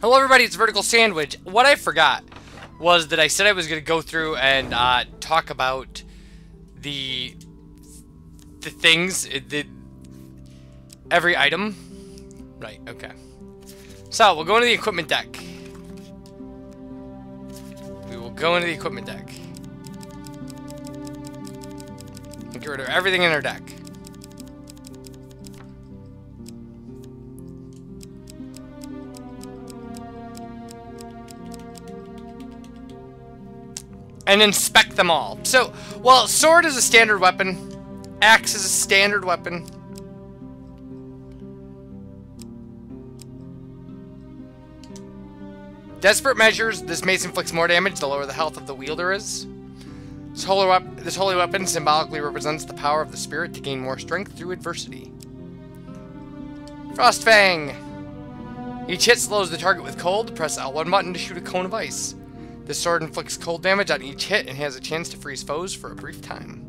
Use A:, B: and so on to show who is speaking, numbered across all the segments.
A: Hello everybody, it's VerticalSandwich. What I forgot was that I said I was going to go through and talk about the things, every item. Right, okay. So, we'll go into the equipment deck. We will go into the equipment deck. Get rid of everything in our deck. And inspect them all. So, well, sword is a standard weapon. Axe is a standard weapon. Desperate measures. This mace inflicts more damage the lower the health of the wielder is. This holy weapon symbolically represents the power of the spirit to gain more strength through adversity. Frostfang. Each hit slows the target with cold. Press L1 button to shoot a cone of ice. This sword inflicts cold damage on each hit and has a chance to freeze foes for a brief time.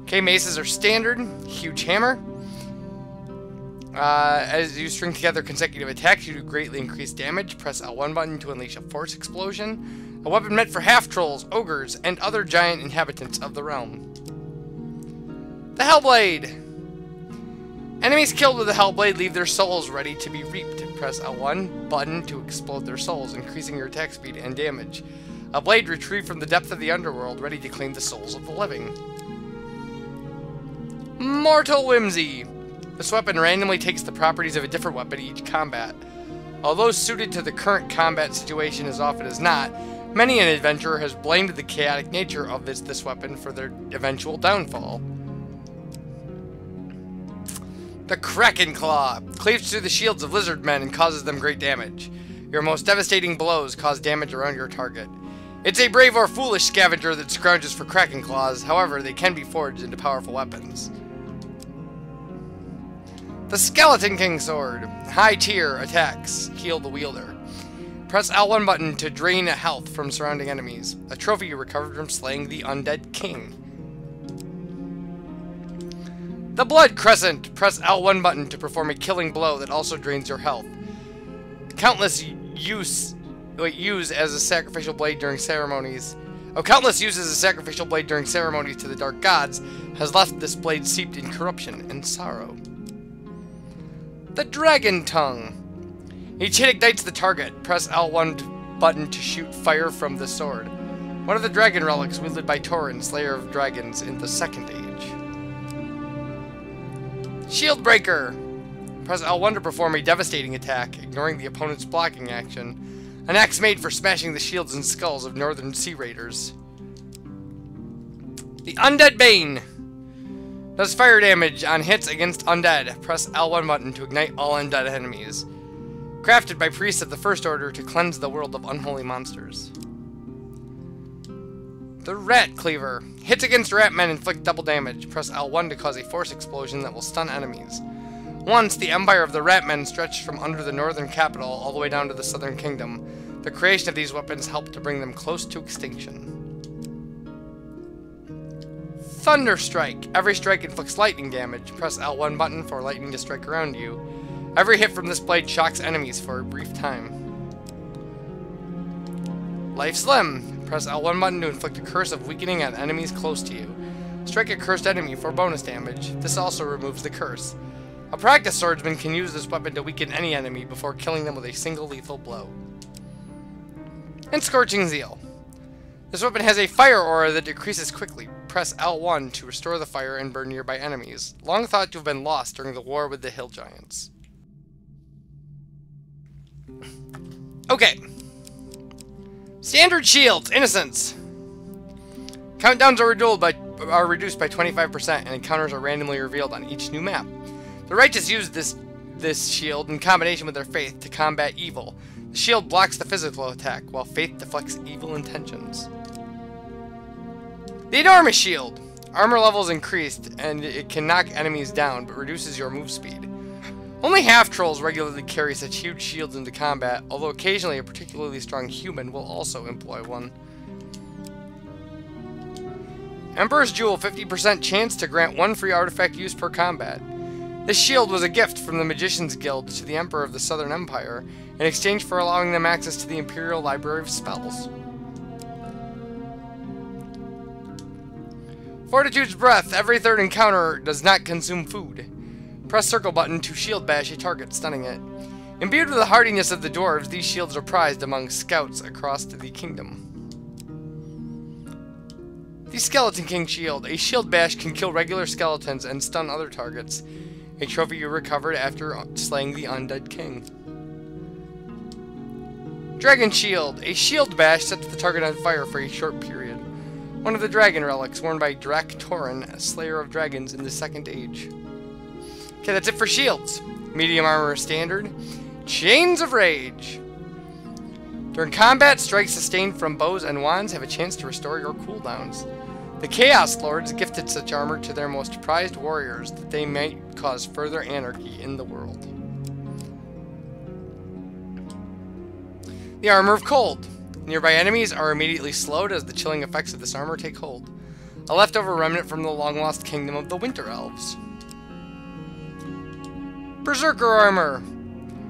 A: Okay, maces are standard. Huge hammer. As you string together consecutive attacks, you do greatly increase damage. Press L1 button to unleash a force explosion. A weapon meant for half-trolls, ogres, and other giant inhabitants of the realm. The Hellblade. Enemies killed with the Hellblade leave their souls ready to be reaped. Press L1 button to explode their souls, increasing your attack speed and damage. A blade retrieved from the depth of the underworld, ready to claim the souls of the living. Mortal Whimsy. This weapon randomly takes the properties of a different weapon each combat. Although suited to the current combat situation as often as not, many an adventurer has blamed the chaotic nature of this weapon for their eventual downfall. The Kraken Claw cleaves through the shields of lizard men and causes them great damage. Your most devastating blows cause damage around your target. It's a brave or foolish scavenger that scrounges for Kraken Claws, however, they can be forged into powerful weapons. The Skeleton King Sword. High tier attacks heal the wielder. Press L1 button to drain health from surrounding enemies. A trophy you recovered from slaying the undead king. The Blood Crescent. Press L1 button to perform a killing blow that also drains your health. Countless use as a sacrificial blade during ceremonies. Countless use as a sacrificial blade during ceremonies to the dark gods has left this blade steeped in corruption and sorrow. The Dragon Tongue. Each hit ignites the target. Press L1 button to shoot fire from the sword. One of the dragon relics wielded by Torin, Slayer of Dragons, in the Second Age. Shield Breaker. Press L1 to perform a devastating attack, ignoring the opponent's blocking action. An axe made for smashing the shields and skulls of northern sea raiders. The Undead Bane. Does fire damage on hits against undead. Press L1 button to ignite all undead enemies. Crafted by priests of the First Order to cleanse the world of unholy monsters. The Rat Cleaver. Hits against rat men inflict double damage. Press L1 to cause a force explosion that will stun enemies. Once, the empire of the rat men stretched from under the northern capital all the way down to the southern kingdom. The creation of these weapons helped to bring them close to extinction. Thunder Strike. Every strike inflicts lightning damage. Press L1 button for lightning to strike around you. Every hit from this blade shocks enemies for a brief time. Life's Limb. Press L1 button to inflict a curse of weakening on enemies close to you. Strike a cursed enemy for bonus damage. This also removes the curse. A practice swordsman can use this weapon to weaken any enemy before killing them with a single lethal blow. And Scorching Zeal. This weapon has a fire aura that decreases quickly. Press L1 to restore the fire and burn nearby enemies, long thought to have been lost during the war with the Hill Giants. Okay. Standard Shields. Innocence. Countdowns are reduced by 25%, and encounters are randomly revealed on each new map. The righteous use this shield in combination with their faith to combat evil. The shield blocks the physical attack, while faith deflects evil intentions. The Enormous Shield. Armor levels increased, and it can knock enemies down, but reduces your move speed. Only half-trolls regularly carry such huge shields into combat, although occasionally a particularly strong human will also employ one. Emperor's Jewel, 50% chance to grant one free artifact use per combat. This shield was a gift from the Magician's Guild to the Emperor of the Southern Empire in exchange for allowing them access to the Imperial Library of Spells. Fortitude's Breath. Every third encounter does not consume food. Press circle button to shield bash a target, stunning it. Imbued with the hardiness of the dwarves, these shields are prized among scouts across the kingdom. The Skeleton King Shield. A shield bash can kill regular skeletons and stun other targets. A trophy you recovered after slaying the undead king. Dragon Shield. A shield bash sets the target on fire for a short period. One of the dragon relics worn by Torin, Slayer of Dragons in the Second Age. Okay, that's it for shields. Medium armor standard. Chains of Rage. During combat, strikes sustained from bows and wands have a chance to restore your cooldowns. The Chaos Lords gifted such armor to their most prized warriors that they might cause further anarchy in the world. The Armor of Cold. Nearby enemies are immediately slowed as the chilling effects of this armor take hold. A leftover remnant from the long-lost kingdom of the Winter Elves. Berserker Armor.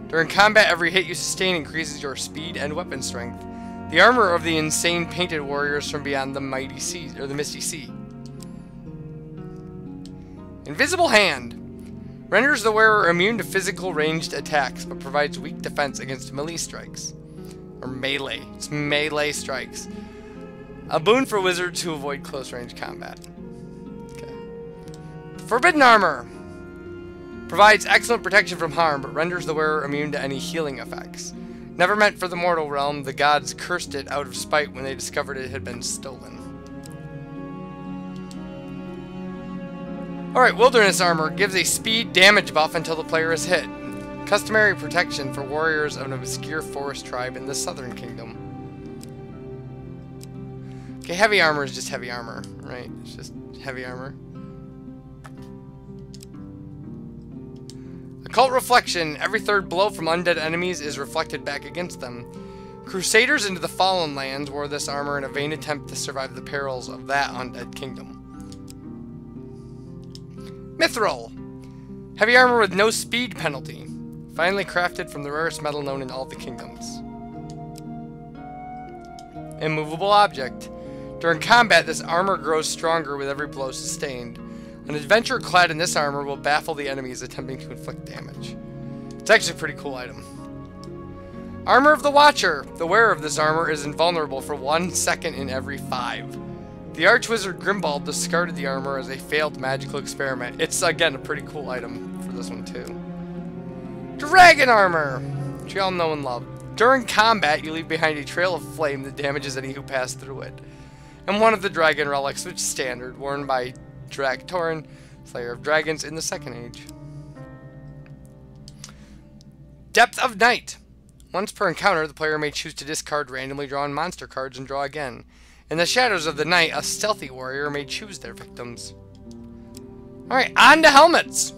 A: During combat, every hit you sustain increases your speed and weapon strength. The armor of the insane painted warriors from beyond the mighty sea, or the misty sea. Invisible Hand. Renders the wearer immune to physical ranged attacks, but provides weak defense against melee strikes. Or melee. It's melee strikes. A boon for wizards who avoid close range combat. Okay. Forbidden Armor. Provides excellent protection from harm, but renders the wearer immune to any healing effects. Never meant for the mortal realm, the gods cursed it out of spite when they discovered it had been stolen. Alright, Wilderness Armor gives a speed damage buff until the player is hit. Customary protection for warriors of an obscure forest tribe in the Southern Kingdom. Okay, heavy armor is just heavy armor, right? It's just heavy armor. Occult Reflection. Every third blow from undead enemies is reflected back against them. Crusaders into the Fallen Lands wore this armor in a vain attempt to survive the perils of that undead kingdom. Mithril. Heavy armor with no speed penalty. Finally crafted from the rarest metal known in all the kingdoms. Immovable Object. During combat, this armor grows stronger with every blow sustained. An adventurer clad in this armor will baffle the enemies attempting to inflict damage. It's actually a pretty cool item. Armor of the Watcher. The wearer of this armor is invulnerable for 1 second in every 5. The Archwizard Grimbald discarded the armor as a failed magical experiment. It's, again, a pretty cool item for this one, too. Dragon Armor, which you all know and love. During combat, you leave behind a trail of flame that damages any who pass through it. And one of the dragon relics, which is standard, worn by Torin, Slayer of Dragons in the Second Age. Depth of Night. Once per encounter, the player may choose to discard randomly drawn monster cards and draw again. In the shadows of the night, a stealthy warrior may choose their victims. Alright, on to helmets!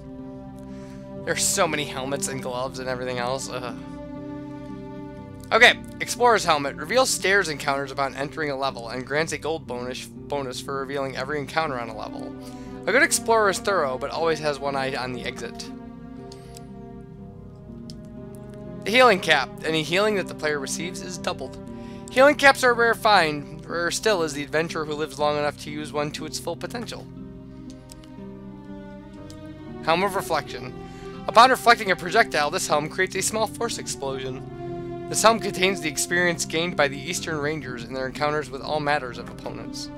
A: There's so many helmets and gloves and everything else. Ugh. Okay, Explorer's Helmet. Reveals stairs encounters upon entering a level and grants a gold bonus for revealing every encounter on a level. A good explorer is thorough, but always has one eye on the exit. The Healing Cap. Any healing that the player receives is doubled. Healing caps are a rare find. Rarer still is the adventurer who lives long enough to use one to its full potential. Helm of Reflection. Upon reflecting a projectile, this helm creates a small force explosion. This helm contains the experience gained by the Eastern Rangers in their encounters with all matters of opponents.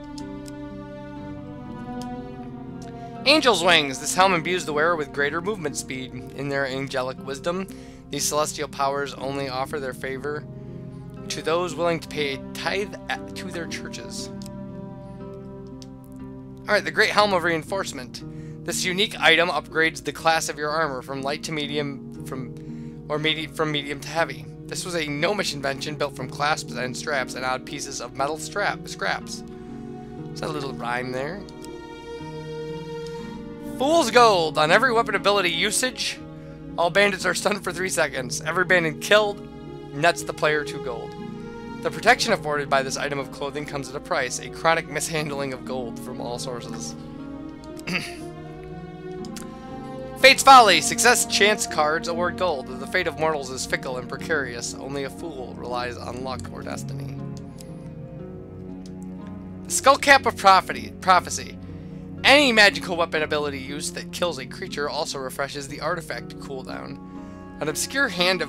A: Angel's Wings. This helm imbues the wearer with greater movement speed. In their angelic wisdom, these celestial powers only offer their favor to those willing to pay a tithe to their churches. Alright, the Great Helm of Reinforcement. This unique item upgrades the class of your armor from light to medium, from medium to heavy. This was a gnomish invention built from clasps and straps and odd pieces of metal scraps. Is that a little rhyme there? Fool's Gold. On every weapon ability usage, all bandits are stunned for 3 seconds. Every bandit killed nets the player 2 gold. The protection afforded by this item of clothing comes at a price, a chronic mishandling of gold from all sources. Fate's Folly. Success chance cards award gold. The fate of mortals is fickle and precarious. Only a fool relies on luck or destiny. The Skullcap of Prophecy. Any magical weapon ability used that kills a creature also refreshes the artifact cooldown. An obscure band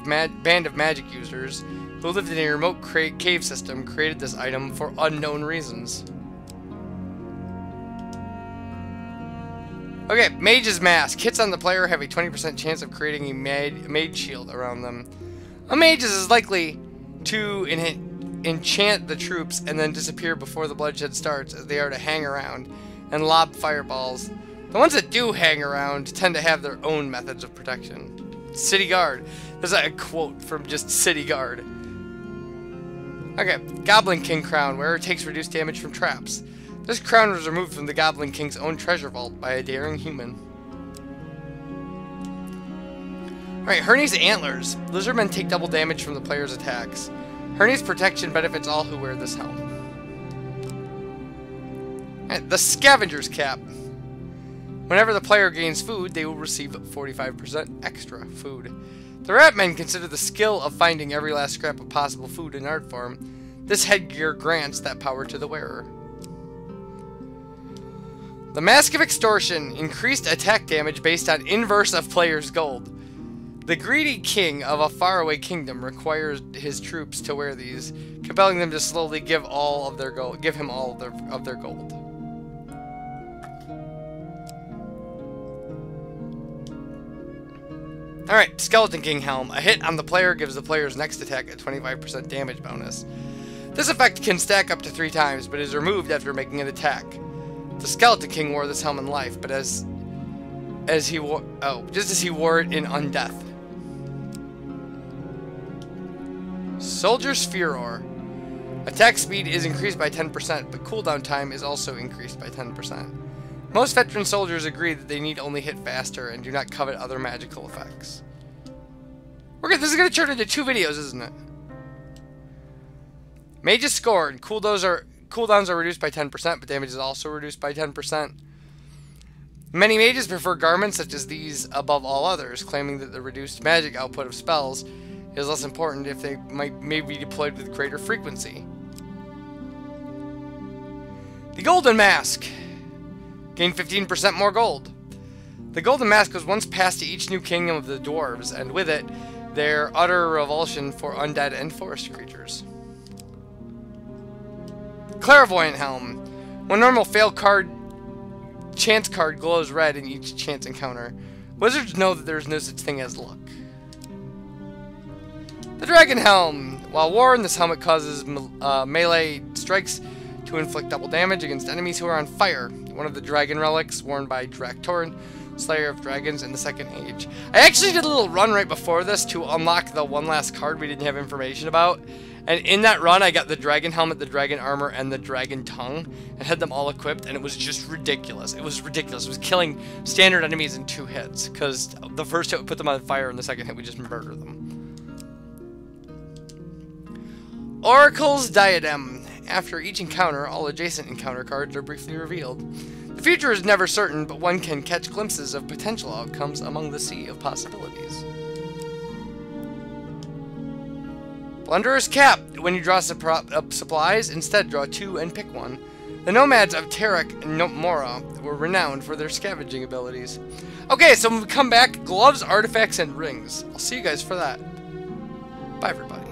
A: of magic users who lived in a remote cave system created this item for unknown reasons. Okay, Mage's Mask. Hits on the player have a 20% chance of creating a mage shield around them. A mage is likely to enchant the troops and then disappear before the bloodshed starts, as they are to hang around and lob fireballs. The ones that do hang around tend to have their own methods of protection. City Guard. There's a quote from just City Guard. Okay, Goblin King Crown. Wearer takes reduced damage from traps. This crown was removed from the Goblin King's own treasure vault by a daring human. Alright, Hernia's Antlers. Lizardmen take double damage from the player's attacks. Hernia's protection benefits all who wear this helm. Alright, the Scavenger's Cap. Whenever the player gains food, they will receive 45% extra food. The Ratmen consider the skill of finding every last scrap of possible food in art form. This headgear grants that power to the wearer. The Mask of Extortion. Increased attack damage based on inverse of player's gold. The greedy king of a faraway kingdom requires his troops to wear these, compelling them to slowly give him all of their gold. Alright, Skeleton King Helm. A hit on the player gives the player's next attack a 25% damage bonus. This effect can stack up to 3 times, but is removed after making an attack. The Skeleton King wore this helm in life, but just as he wore it in Undeath. Soldier's Furor. Attack speed is increased by 10%, but cooldown time is also increased by 10%. Most veteran soldiers agree that they need only hit faster and do not covet other magical effects. Okay, this is going to turn into 2 videos, isn't it? Mage's Scorn. Cooldowns are reduced by 10%, but damage is also reduced by 10%. Many mages prefer garments such as these above all others, claiming that the reduced magic output of spells is less important if they may be deployed with greater frequency. The Golden Mask. Gain 15% more gold. The Golden Mask was once passed to each new kingdom of the dwarves, and with it, their utter revulsion for undead and forest creatures. Clairvoyant Helm. One normal chance card glows red in each chance encounter. Wizards know that there is no such thing as luck. The Dragon Helm. While worn, this helmet causes melee strikes to inflict double damage against enemies who are on fire. One of the dragon relics worn by Draktorn, Slayer of Dragons in the Second Age. I actually did a little run right before this to unlock the one last card we didn't have information about. And in that run, I got the Dragon Helmet, the Dragon Armor, and the Dragon Tongue, and had them all equipped, and it was just ridiculous. It was ridiculous. It was killing standard enemies in 2 hits, because the first hit would put them on fire, and the second hit would just murder them. Oracle's Diadem. After each encounter, all adjacent encounter cards are briefly revealed. The future is never certain, but one can catch glimpses of potential outcomes among the sea of possibilities. Plunderer's Cap. When you draw supplies, instead draw 2 and pick one. The nomads of Terek and Mora were renowned for their scavenging abilities. Okay, so when we come back, gloves, artifacts, and rings. I'll see you guys for that. Bye, everybody.